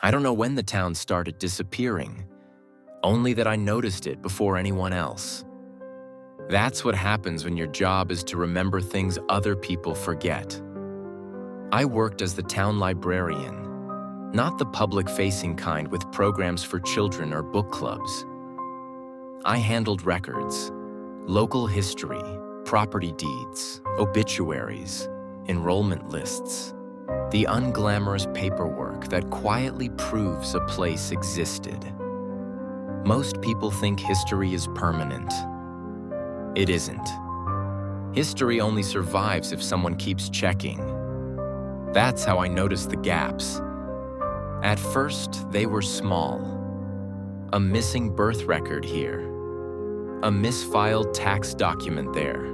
I don't know when the town started disappearing, only that I noticed it before anyone else. That's what happens when your job is to remember things other people forget. I worked as the town librarian, not the public-facing kind with programs for children or book clubs. I handled records, local history, property deeds, obituaries, enrollment lists, the unglamorous paperwork that quietly proves a place existed. Most people think history is permanent. It isn't. History only survives if someone keeps checking. That's how I noticed the gaps. At first, they were small. A missing birth record here. A misfiled tax document there.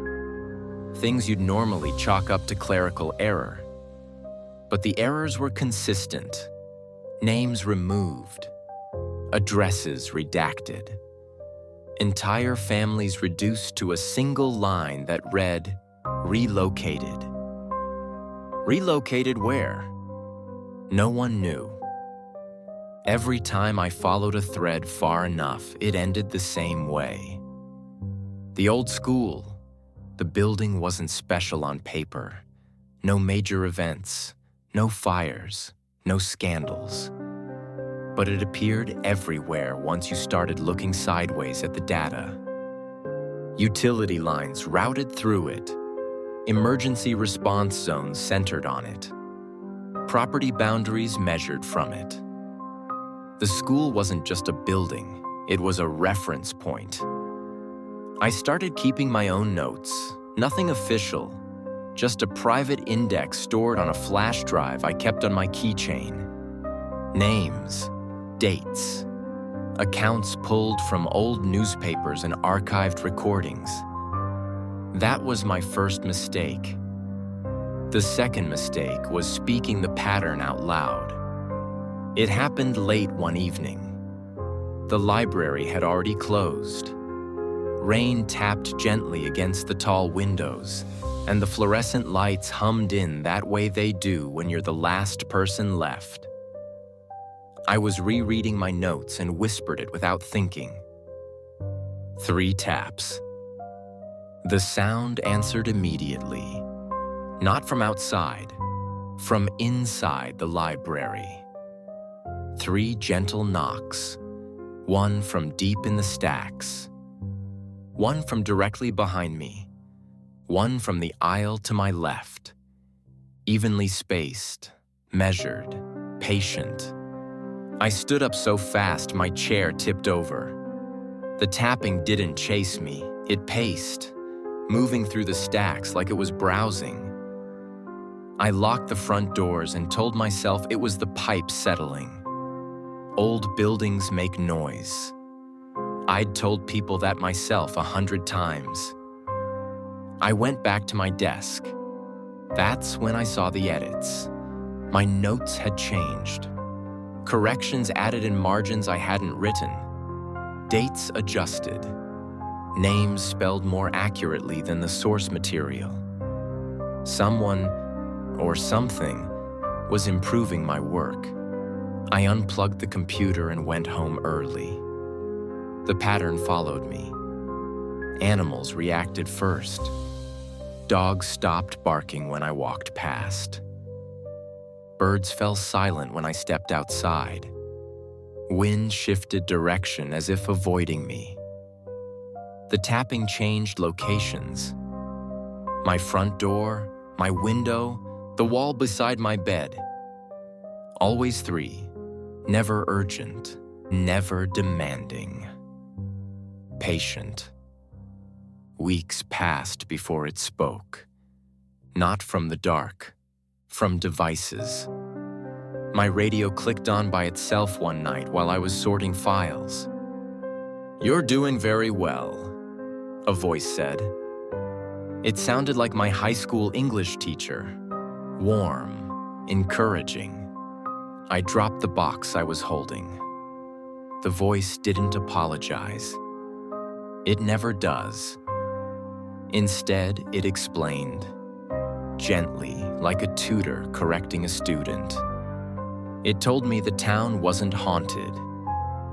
Things you'd normally chalk up to clerical error. But the errors were consistent. Names removed. Addresses redacted. Entire families reduced to a single line that read, "Relocated." Relocated where? No one knew. Every time I followed a thread far enough, it ended the same way. The old school. The building wasn't special on paper. No major events, no fires, no scandals. But it appeared everywhere once you started looking sideways at the data. Utility lines routed through it. Emergency response zones centered on it. Property boundaries measured from it. The school wasn't just a building, it was a reference point. I started keeping my own notes, nothing official, just a private index stored on a flash drive I kept on my keychain. Names, dates, accounts pulled from old newspapers and archived recordings. That was my first mistake. The second mistake was speaking the pattern out loud. It happened late one evening. The library had already closed. Rain tapped gently against the tall windows, and the fluorescent lights hummed in that way they do when you're the last person left. I was rereading my notes and whispered it without thinking. 3 taps. The sound answered immediately. Not from outside, from inside the library. 3 gentle knocks, one from deep in the stacks, one from directly behind me, one from the aisle to my left, evenly spaced, measured, patient. I stood up so fast my chair tipped over. The tapping didn't chase me, it paced, moving through the stacks like it was browsing. I locked the front doors and told myself it was the pipe settling. Old buildings make noise. I'd told people that myself 100 times. I went back to my desk. That's when I saw the edits. My notes had changed. Corrections added in margins I hadn't written. Dates adjusted. Names spelled more accurately than the source material. Someone, or something, was improving my work. I unplugged the computer and went home early. The pattern followed me. Animals reacted first. Dogs stopped barking when I walked past. Birds fell silent when I stepped outside. Wind shifted direction as if avoiding me. The tapping changed locations. My front door, my window, the wall beside my bed. Always 3. Never urgent, never demanding. Patient. Weeks passed before it spoke. Not from the dark, from devices. My radio clicked on by itself one night while I was sorting files. "You're doing very well," a voice said. It sounded like my high school English teacher. Warm, encouraging. I dropped the box I was holding. The voice didn't apologize. It never does. Instead, it explained, gently, like a tutor correcting a student. It told me the town wasn't haunted.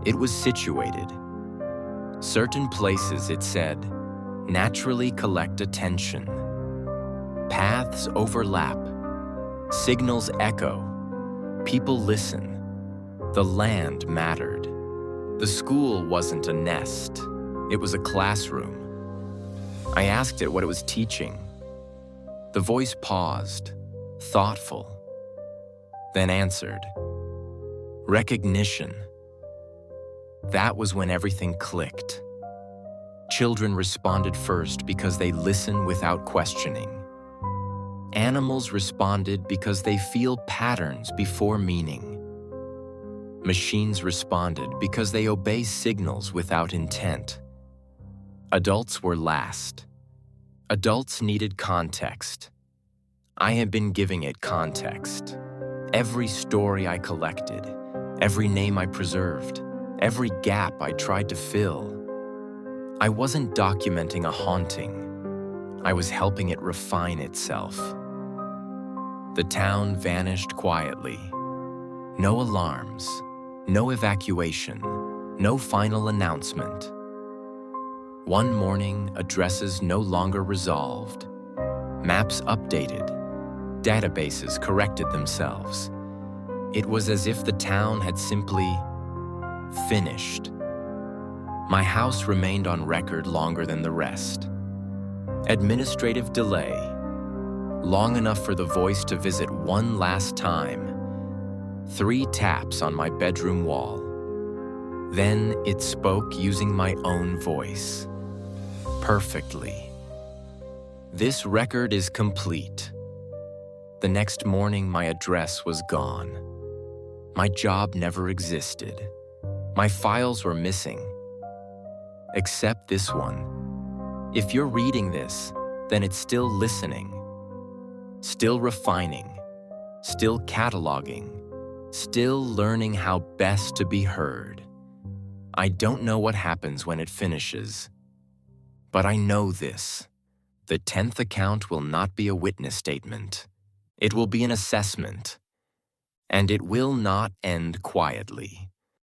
It was situated. Certain places, it said, naturally collect attention. Paths overlap. Signals echo. People listen. The land mattered. The school wasn't a nest. It was a classroom. I asked it what it was teaching. The voice paused, thoughtful, then answered, recognition. That was when everything clicked. Children responded first because they listen without questioning. Animals responded because they feel patterns before meaning. Machines responded because they obey signals without intent. Adults were last. Adults needed context. I had been giving it context. Every story I collected, every name I preserved, every gap I tried to fill. I wasn't documenting a haunting. I was helping it refine itself. The town vanished quietly. No alarms, no evacuation, no final announcement. One morning, addresses no longer resolved. Maps updated. Databases corrected themselves. It was as if the town had simply finished. My house remained on record longer than the rest. Administrative delay. Long enough for the voice to visit one last time. 3 taps on my bedroom wall. Then it spoke using my own voice. Perfectly. This record is complete. The next morning, my address was gone. My job never existed. My files were missing. Except this one. If you're reading this, then it's still listening. Still refining. Still cataloging. Still learning how best to be heard. I don't know what happens when it finishes. But I know this. The 10th account will not be a witness statement. It will be an assessment. And it will not end quietly.